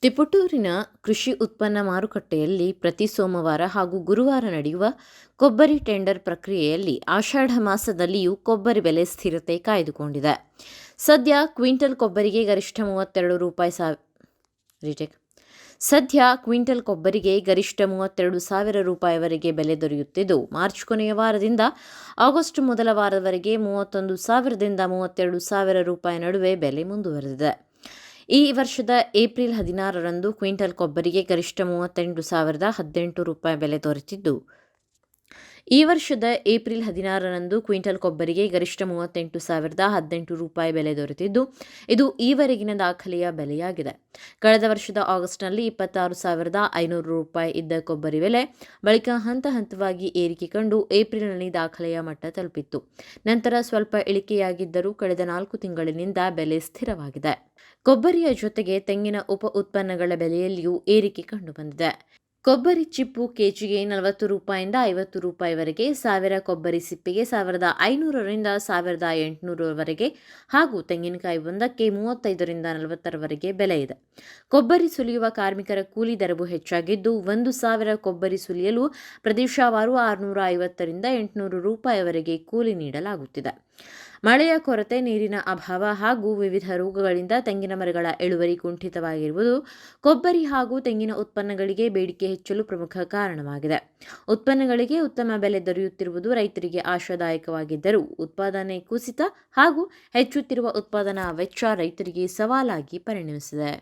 ತಿಪಟೂರಿನ ಕೃಷಿ ಉತ್ಪನ್ನ ಮಾರುಕಟ್ಟೆಯಲ್ಲಿ ಪ್ರತಿ ಸೋಮವಾರ ಹಾಗೂ ಗುರುವಾರ ನಡೆಯುವ ಕೊಬ್ಬರಿ ಟೆಂಡರ್ ಪ್ರಕ್ರಿಯೆಯಲ್ಲಿ ಆಷಾಢ ಮಾಸದಲ್ಲಿಯೂ ಕೊಬ್ಬರಿ ಬೆಲೆ ಸ್ಥಿರತೆ ಕಾಯ್ದುಕೊಂಡಿದೆ. ಸದ್ಯ ಕ್ವಿಂಟಲ್ ಕೊಬ್ಬರಿಗೆ ಗರಿಷ್ಠ 32 ರೂಪಾಯಿ ಕ್ವಿಂಟಲ್ ಕೊಬ್ಬರಿಗೆ ಗರಿಷ್ಠ 32 ಸಾವಿರ ರೂಪಾಯಿವರೆಗೆ ಬೆಲೆ ದೊರೆಯುತ್ತಿದ್ದು, ಮಾರ್ಚ್ ಕೊನೆಯ ವಾರದಿಂದ ಆಗಸ್ಟ್ ಮೊದಲ ವಾರದವರೆಗೆ 31 ಸಾವಿರದಿಂದ 32 ಸಾವಿರ ರೂಪಾಯಿ ನಡುವೆ ಬೆಲೆ ಮುಂದುವರೆದಿದೆ. ಈ ವರ್ಷದ ಏಪ್ರಿಲ್ 16ರಂದು ಕ್ವಿಂಟಲ್ ಕೊಬ್ಬರಿಗೆ ಗರಿಷ್ಠ 38,018 ರೂಪಾಯಿ ಬೆಲೆ ದೊರೆತಿದ್ದು, ಇದು ಈವರೆಗಿನ ದಾಖಲೆಯ ಬೆಲೆಯಾಗಿದೆ. ಕಳೆದ ವರ್ಷದ ಆಗಸ್ಟ್ನಲ್ಲಿ 26,500 ರೂಪಾಯಿ ಇದ್ದ ಕೊಬ್ಬರಿ ಬೆಲೆ ಬಳಿಕ ಹಂತ ಹಂತವಾಗಿ ಏರಿಕೆ ಕಂಡು ಏಪ್ರಿಲ್ನಲ್ಲಿ ದಾಖಲೆಯ ಮಟ್ಟ ತಲುಪಿತ್ತು. ನಂತರ ಸ್ವಲ್ಪ ಇಳಿಕೆಯಾಗಿದ್ದರೂ ಕಳೆದ 4 ತಿಂಗಳಿನಿಂದ ಬೆಲೆ ಸ್ಥಿರವಾಗಿದೆ. ಕೊಬ್ಬರಿಯ ಜೊತೆಗೆ ತೆಂಗಿನ ಉಪ ಉತ್ಪನ್ನಗಳ ಬೆಲೆಯಲ್ಲಿಯೂ ಏರಿಕೆ ಕಂಡುಬಂದಿದೆ. ಕೊಬ್ಬರಿ ಚಿಪ್ಪು ಕೆಜಿಗೆ 40 ರೂಪಾಯಿಂದ 50 ರೂಪಾಯಿವರೆಗೆ, 1000 ಕೊಬ್ಬರಿ ಸಿಪ್ಪೆಗೆ 1,500ರಿಂದ 1,800ವರೆಗೆ ಹಾಗೂ ತೆಂಗಿನಕಾಯಿ ಒಂದಕ್ಕೆ 35ರಿಂದ 40ರವರೆಗೆ ಬೆಲೆ ಇದೆ. ಕೊಬ್ಬರಿ ಸುಲಿಯುವ ಕಾರ್ಮಿಕರ ಕೂಲಿ ದರವು ಹೆಚ್ಚಾಗಿದ್ದು, 1,000 ಕೊಬ್ಬರಿ ಸುಲಿಯಲು ಪ್ರದೇಶವಾರು 650ರಿಂದ 800 ರೂಪಾಯಿವರೆಗೆ ಕೂಲಿ ನೀಡಲಾಗುತ್ತಿದೆ. ಮಳೆಯ ಕೊರತೆ, ನೀರಿನ ಅಭಾವ ಹಾಗೂ ವಿವಿಧ ರೋಗಗಳಿಂದ ತೆಂಗಿನ ಮರಗಳ ಇಳುವರಿ ಕುಂಠಿತವಾಗಿರುವುದು ಕೊಬ್ಬರಿ ಹಾಗೂ ತೆಂಗಿನ ಉತ್ಪನ್ನಗಳಿಗೆ ಬೇಡಿಕೆ ಹೆಚ್ಚಲು ಪ್ರಮುಖ ಕಾರಣವಾಗಿದೆ. ಉತ್ಪನ್ನಗಳಿಗೆ ಉತ್ತಮ ಬೆಲೆ ದೊರೆಯುತ್ತಿರುವುದು ರೈತರಿಗೆ ಆಶಾದಾಯಕವಾಗಿದ್ದರೂ, ಉತ್ಪಾದನೆ ಕುಸಿತ ಹಾಗೂ ಹೆಚ್ಚುತ್ತಿರುವ ಉತ್ಪಾದನಾ ವೆಚ್ಚ ರೈತರಿಗೆ ಸವಾಲಾಗಿ ಪರಿಣಮಿಸಿದೆ.